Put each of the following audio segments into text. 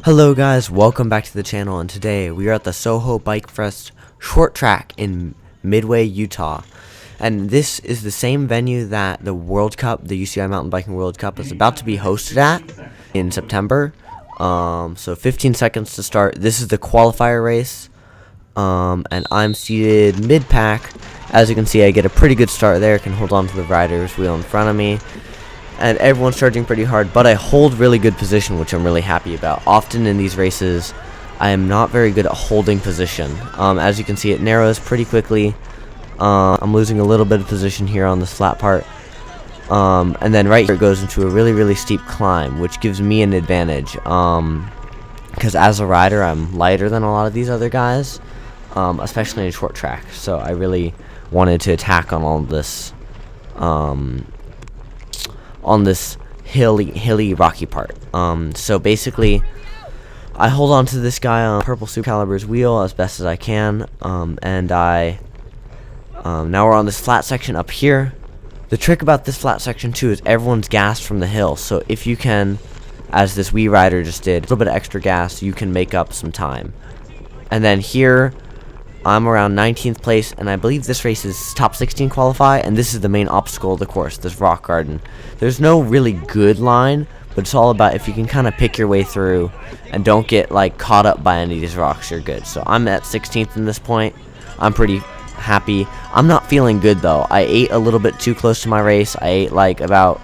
Hello guys, welcome back to the channel, and today we are at the SoHo Bike Fest short track in Midway, Utah. And this is the same venue that the World Cup, the UCI Mountain Biking World Cup, is about to be hosted at in September. So 15 seconds to start. This is the qualifier race, and I'm seated mid-pack. As you can see, I get a pretty good start there, can hold on to the rider's wheel in front of me. And everyone's charging pretty hard, but I hold really good position, which I'm really happy about. Often in these races, I am not very good at holding position. As you can see, it narrows pretty quickly. I'm losing a little bit of position here on this flat part. And then right here it goes into a really steep climb, which gives me an advantage. Because as a rider, I'm lighter than a lot of these other guys, especially in short track. So I really wanted to attack on all of this. On this hilly rocky part. So basically I hold on to this guy on purple Super Caliber's wheel as best as I can, and I now we're on this flat section up here. The trick about this flat section too is everyone's gassed from the hill, so if you can, as this wee rider just did, a little bit of extra gas, you can make up some time. And then here I'm around 19th place, and I believe this race is top 16 qualify, and this is the main obstacle of the course, this rock garden. There's no really good line, but it's all about if you can kind of pick your way through and don't get like caught up by any of these rocks, you're good. So I'm at 16th in this point. I'm pretty happy. I'm not feeling good though. I ate a little bit too close to my race. I ate like about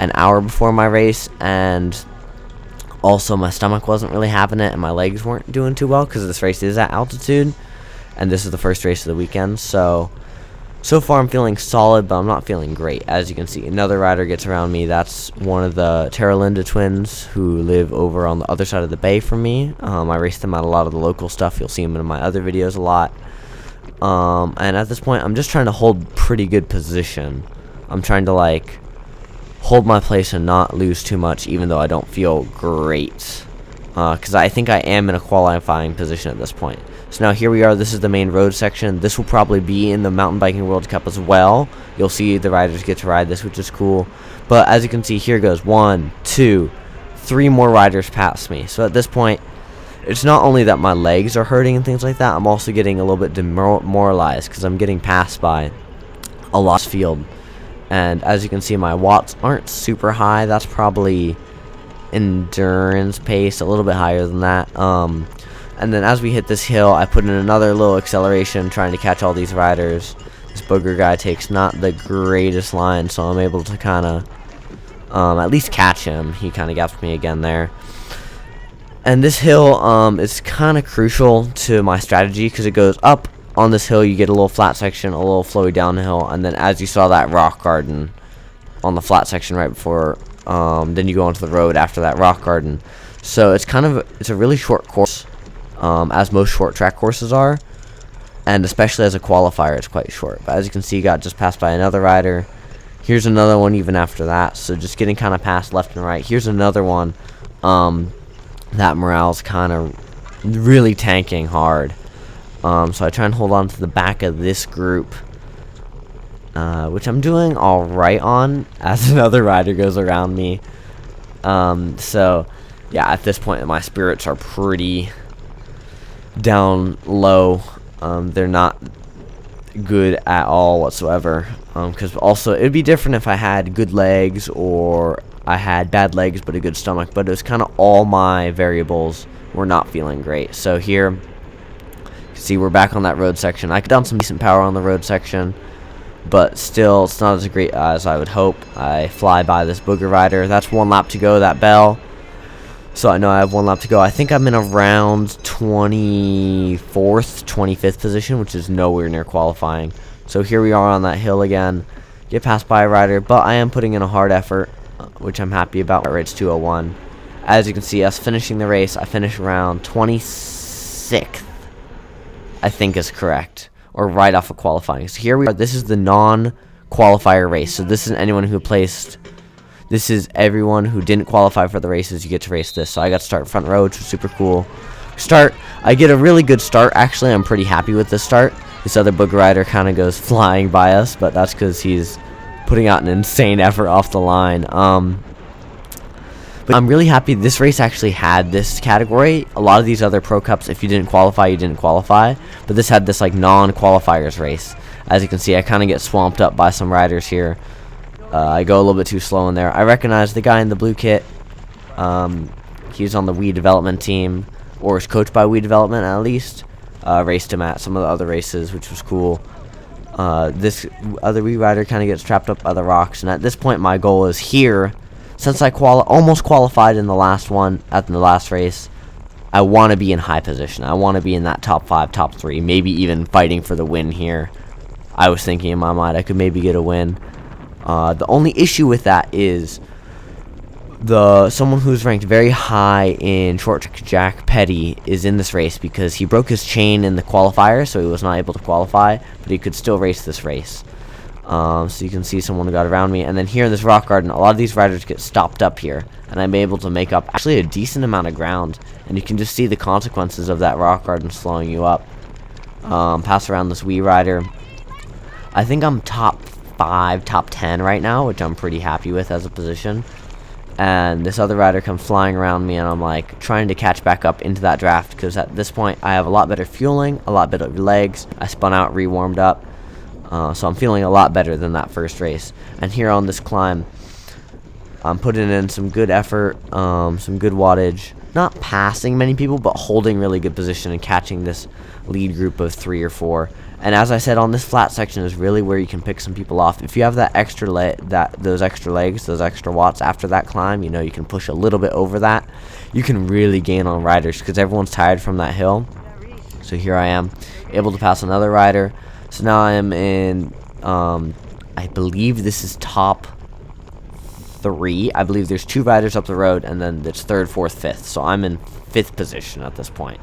an hour before my race, and also my stomach wasn't really having it, and my legs weren't doing too well because this race is at altitude. And this is the first race of the weekend, so far I'm feeling solid, but I'm not feeling great. As you can see, another rider gets around me. That's one of the Terra Linda twins who live over on the other side of the bay from me. I race them at a lot of the local stuff. You'll see them in my other videos a lot. And at this point, I'm just trying to hold pretty good position. I'm trying to like hold my place and not lose too much, even though I don't feel great. Because I think I am in a qualifying position at this point. So now here we are. This is the main road section. This will probably be in the Mountain Biking World Cup as well. You'll see the riders get to ride this, which is cool. But as you can see, here goes 1, 2, 3 more riders past me. So at this point, it's not only that my legs are hurting and things like that, I'm also getting a little bit demoralized because I'm getting passed by a lost field. And as you can see, my watts aren't super high. That's probably endurance pace, a little bit higher than that. And then as we hit this hill, I put in another little acceleration trying to catch all these riders. This booger guy takes not the greatest line, so I'm able to kind of at least catch him. He kind of gaps me again there. And this hill is kind of crucial to my strategy because it goes up on this hill. You get a little flat section, a little flowy downhill, and then as you saw that rock garden on the flat section right before, then you go onto the road after that rock garden. So it's a really short course. As most short track courses are, and especially as a qualifier, it's quite short. But as you can see, got just passed by another rider. Here's another one even after that, so just getting kind of passed left and right. Here's another one that morale's kind of really tanking hard. So I try and hold on to the back of this group, which I'm doing all right on as another rider goes around me. So yeah, at this point my spirits are pretty down low. They're not good at all whatsoever, because also it'd be different if I had good legs or I had bad legs but a good stomach, but it was kind of all my variables were not feeling great. So here you can see we're back on that road section. I got down some decent power on the road section, but still it's not as great as I would hope. I fly by this booger rider. That's 1 lap to go, that bell. So I know I have 1 lap to go. I think I'm in around 24th, 25th position, which is nowhere near qualifying. So here we are on that hill again. Get passed by a rider, but I am putting in a hard effort, which I'm happy about. It's 2:01. As you can see, us finishing the race, I finished around 26th, I think is correct, or right off of qualifying. So here we are. This is the non-qualifier race. So this is anyone who placed... This is everyone who didn't qualify for the races. You get to race this. So I got to start front row, which was super cool. I get a really good start. Actually, I'm pretty happy with this start. This other booger rider kind of goes flying by us, but that's because he's putting out an insane effort off the line. But I'm really happy this race actually had this category. A lot of these other Pro Cups, if you didn't qualify, you didn't qualify. But this had this like non-qualifiers race. As you can see, I kind of get swamped up by some riders here. I go a little bit too slow in there. I recognize the guy in the blue kit. He's on the Wii development team, or is coached by Wii development at least. Raced him at some of the other races, which was cool. This other Wii rider kind of gets trapped up by the rocks, and at this point my goal is here. Since I almost qualified in the last one, at the last race, I want to be in high position. I want to be in that top 5, top 3, maybe even fighting for the win here. I was thinking in my mind I could maybe get a win. The only issue with that is someone who's ranked very high in short track Petty is in this race because he broke his chain in the qualifier, so he was not able to qualify, but he could still race this race. So you can see someone who got around me, and then here in this rock garden, a lot of these riders get stopped up here, and I'm able to make up actually a decent amount of ground, and you can just see the consequences of that rock garden slowing you up. Pass around this Wii rider. I think I'm top 5, top 10 right now, which I'm pretty happy with as a position. And this other rider comes flying around me, and I'm like trying to catch back up into that draft, because at this point I have a lot better fueling, a lot better legs. I spun out, re-warmed up, so I'm feeling a lot better than that first race. And here on this climb, I'm putting in some good effort, some good wattage, not passing many people, but holding really good position and catching this lead group of 3 or 4. And as I said, on this flat section is really where you can pick some people off. If you have that extra those extra legs, those extra watts after that climb, you know, you can push a little bit over that. You can really gain on riders because everyone's tired from that hill. So here I am, able to pass another rider. So now I am in, I believe this is top 3. I believe there's 2 riders up the road, and then it's 3rd, 4th, 5th. So I'm in 5th position at this point.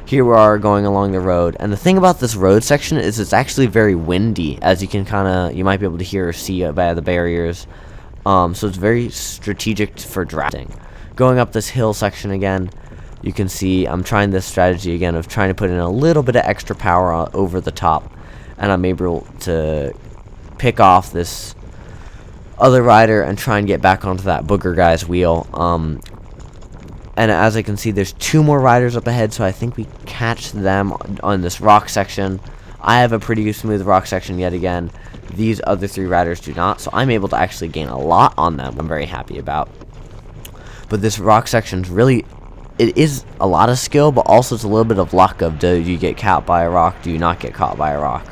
Here we are going along the road, and the thing about this road section is it's actually very windy, as you can you might be able to hear or see by the barriers. So it's very strategic for drafting. Going up this hill section again, you can see I'm trying this strategy again of trying to put in a little bit of extra power over the top, and I'm able to pick off this other rider and try and get back onto that booger guy's wheel. And as I can see, there's 2 more riders up ahead, so I think we catch them on this rock section. I have a pretty smooth rock section yet again. These other 3 riders do not, so I'm able to actually gain a lot on them. I'm very happy about. But this rock section's really, it is a lot of skill, but also it's a little bit of luck of, do you get caught by a rock, do you not get caught by a rock.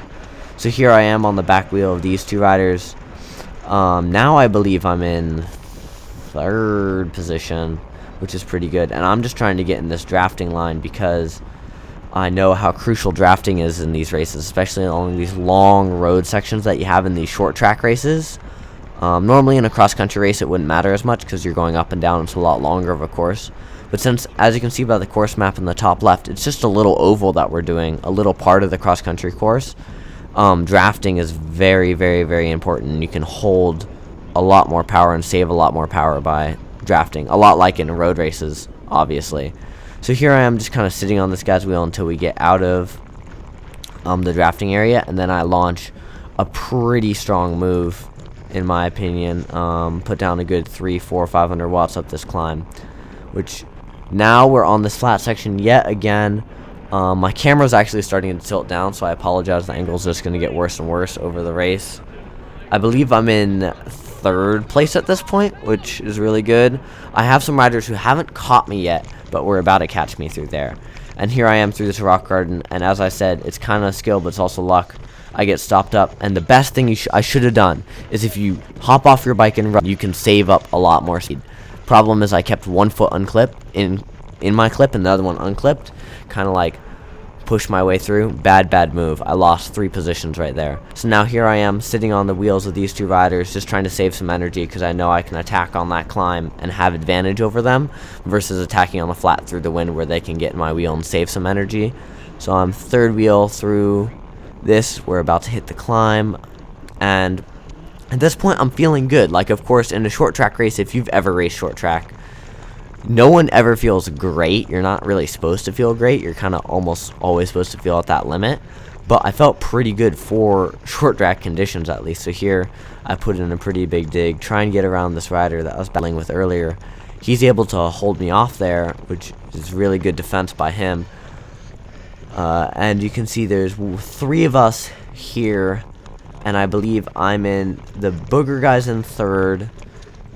So here I am on the back wheel of these 2 riders. Now I believe I'm in 3rd position, which is pretty good, and I'm just trying to get in this drafting line because I know how crucial drafting is in these races, especially along these long road sections that you have in these short track races. Normally in a cross-country race it wouldn't matter as much because you're going up and down. It's a lot longer of a course, but since, as you can see by the course map in the top left, it's just a little oval that we're doing, a little part of the cross-country course. Drafting is very, very, very important. You can hold a lot more power and save a lot more power by drafting, a lot like in road races, obviously. So here I am just kind of sitting on this guy's wheel until we get out of the drafting area, and then I launch a pretty strong move, in my opinion. Put down a good 300, 400, 500 watts up this climb, which now we're on this flat section yet again. My camera's actually starting to tilt down, so I apologize. The angle's just going to get worse and worse over the race. I believe I'm in 3rd place at this point, which is really good. I have some riders who haven't caught me yet, but were about to catch me through there. And here I am through this rock garden, and as I said, it's kind of skill, but it's also luck. I get stopped up, and the best thing I should have done is if you hop off your bike and run, you can save up a lot more speed. Problem is I kept one foot unclipped in my clip and the other one unclipped, kind of like push my way through. Bad move. I lost 3 positions right there. So now here I am sitting on the wheels of these 2 riders, just trying to save some energy because I know I can attack on that climb and have advantage over them versus attacking on the flat through the wind where they can get in my wheel and save some energy. So I'm 3rd wheel through this. We're about to hit the climb, and at this point I'm feeling good. Like, of course, in a short track race, if you've ever raced short track, no one ever feels great. You're not really supposed to feel great. You're kind of almost always supposed to feel at that limit. But I felt pretty good for short track conditions, at least. So here I put in a pretty big dig, try and get around this rider that I was battling with earlier. he's able to hold me off there, which is really good defense by him. And you can see there's 3 of us here, and I believe I'm in, the booger guy's in 3rd,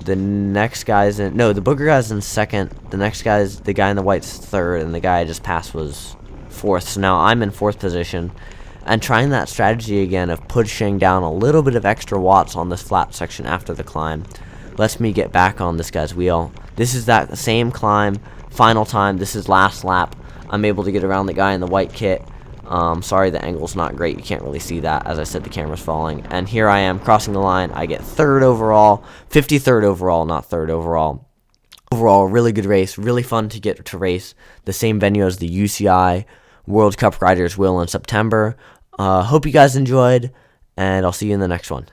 the next guy's in, no, the booger guy's in 2nd, the next guy's, the guy in the white's 3rd, and the guy I just passed was 4th, so now I'm in 4th position, and trying that strategy again of pushing down a little bit of extra watts on this flat section after the climb lets me get back on this guy's wheel. This is that same climb, final time, this is last lap. I'm able to get around the guy in the white kit. Sorry, the angle's not great. You can't really see that. As I said, the camera's falling. And here I am crossing the line. I get 3rd overall, 53rd overall, not 3rd overall. Overall, really good race. Really fun to get to race the same venue as the UCI World Cup Riders will in September. Hope you guys enjoyed, and I'll see you in the next one.